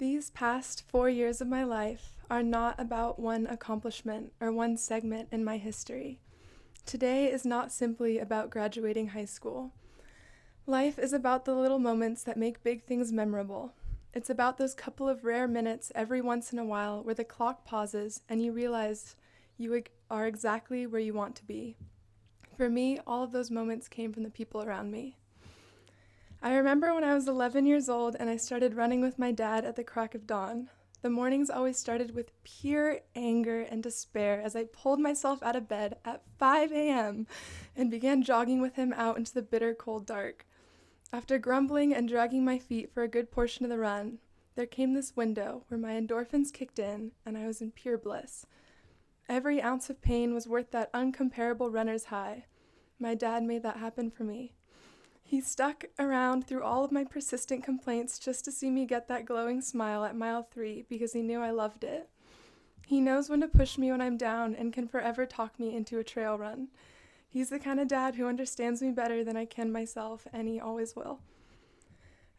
These past 4 years of my life are not about one accomplishment or one segment in my history. Today is not simply about graduating high school. Life is about the little moments that make big things memorable. It's about those couple of rare minutes every once in a while where the clock pauses and you realize you are exactly where you want to be. For me, all of those moments came from the people around me. I remember when I was 11 years old and I started running with my dad at the crack of dawn. The mornings always started with pure anger and despair as I pulled myself out of bed at 5 a.m. and began jogging with him out into the bitter cold dark. After grumbling and dragging my feet for a good portion of the run, there came this window where my endorphins kicked in and I was in pure bliss. Every ounce of pain was worth that uncomparable runner's high. My dad made that happen for me. He stuck around through all of my persistent complaints just to see me get that glowing smile at mile 3 because he knew I loved it. He knows when to push me when I'm down and can forever talk me into a trail run. He's the kind of dad who understands me better than I can myself, and he always will.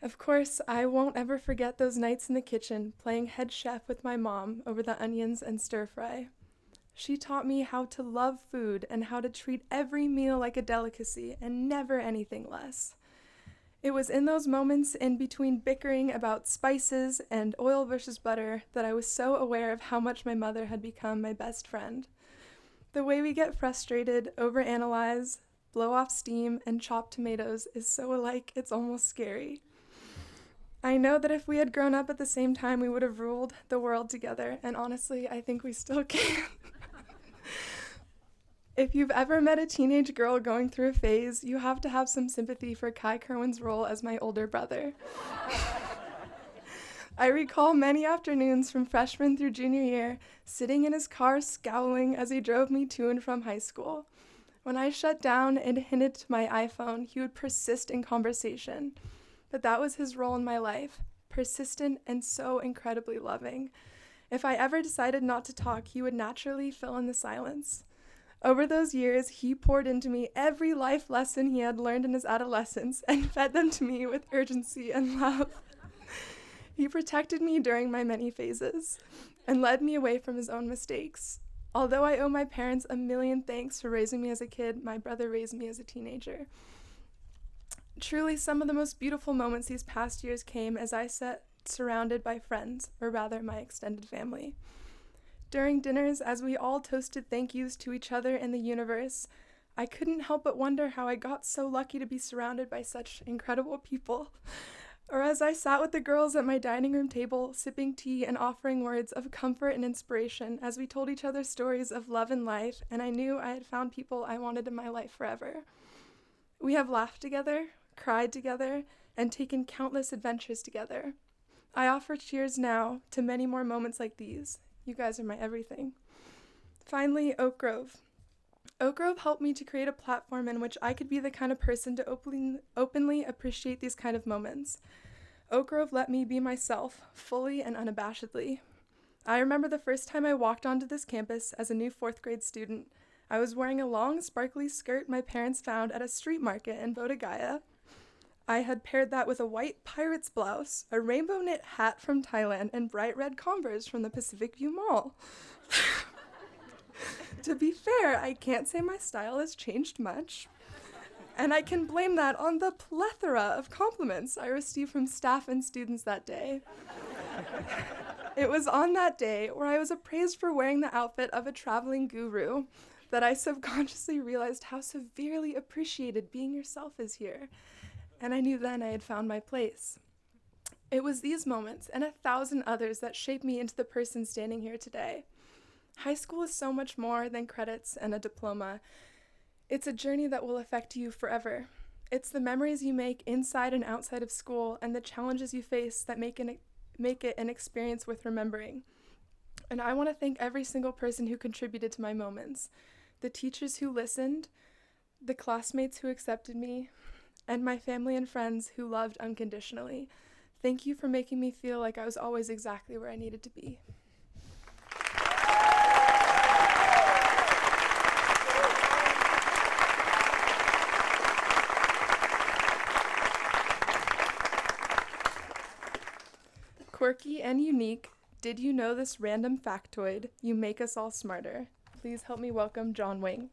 Of course, I won't ever forget those nights in the kitchen playing head chef with my mom over the onions and stir fry. She taught me how to love food and how to treat every meal like a delicacy and never anything less. It was in those moments in between bickering about spices and oil versus butter that I was so aware of how much my mother had become my best friend. The way we get frustrated, overanalyze, blow off steam, and chop tomatoes is so alike it's almost scary. I know that if we had grown up at the same time, we would have ruled the world together, and honestly, I think we still can. If you've ever met a teenage girl going through a phase, you have to have some sympathy for Kirwin's role as my older brother. I recall many afternoons from freshman through junior year, sitting in his car scowling as he drove me to and from high school. When I shut down and hinted to my iPhone, he would persist in conversation. But that was his role in my life, persistent and so incredibly loving. If I ever decided not to talk, he would naturally fill in the silence. Over those years, he poured into me every life lesson he had learned in his adolescence and fed them to me with urgency and love. He protected me during my many phases and led me away from his own mistakes. Although I owe my parents a million thanks for raising me as a kid, my brother raised me as a teenager. Truly, some of the most beautiful moments these past years came as I sat surrounded by friends, or rather my extended family. During dinners, as we all toasted thank yous to each other and the universe, I couldn't help but wonder how I got so lucky to be surrounded by such incredible people. Or as I sat with the girls at my dining room table, sipping tea and offering words of comfort and inspiration as we told each other stories of love and life, and I knew I had found people I wanted in my life forever. We have laughed together, cried together, and taken countless adventures together. I offer cheers now to many more moments like these. You guys are my everything. Finally, Oak Grove. Oak Grove helped me to create a platform in which I could be the kind of person to openly appreciate these kind of moments. Oak Grove let me be myself, fully and unabashedly. I remember the first time I walked onto this campus as a new 4th grade student. I was wearing a long, sparkly skirt my parents found at a street market in Bodhgaya. I had paired that with a white pirate's blouse, a rainbow knit hat from Thailand, and bright red Converse from the Pacific View Mall. To be fair, I can't say my style has changed much. And I can blame that on the plethora of compliments I received from staff and students that day. It was on that day where I was appraised for wearing the outfit of a traveling guru that I subconsciously realized how severely appreciated being yourself is here. And I knew then I had found my place. It was these moments and 1,000 others that shaped me into the person standing here today. High school is so much more than credits and a diploma. It's a journey that will affect you forever. It's the memories you make inside and outside of school and the challenges you face that make it an experience worth remembering. And I want to thank every single person who contributed to my moments, the teachers who listened, the classmates who accepted me, and my family and friends who loved unconditionally. Thank you for making me feel like I was always exactly where I needed to be. Quirky and unique, did you know this random factoid? You make us all smarter. Please help me welcome John Wing.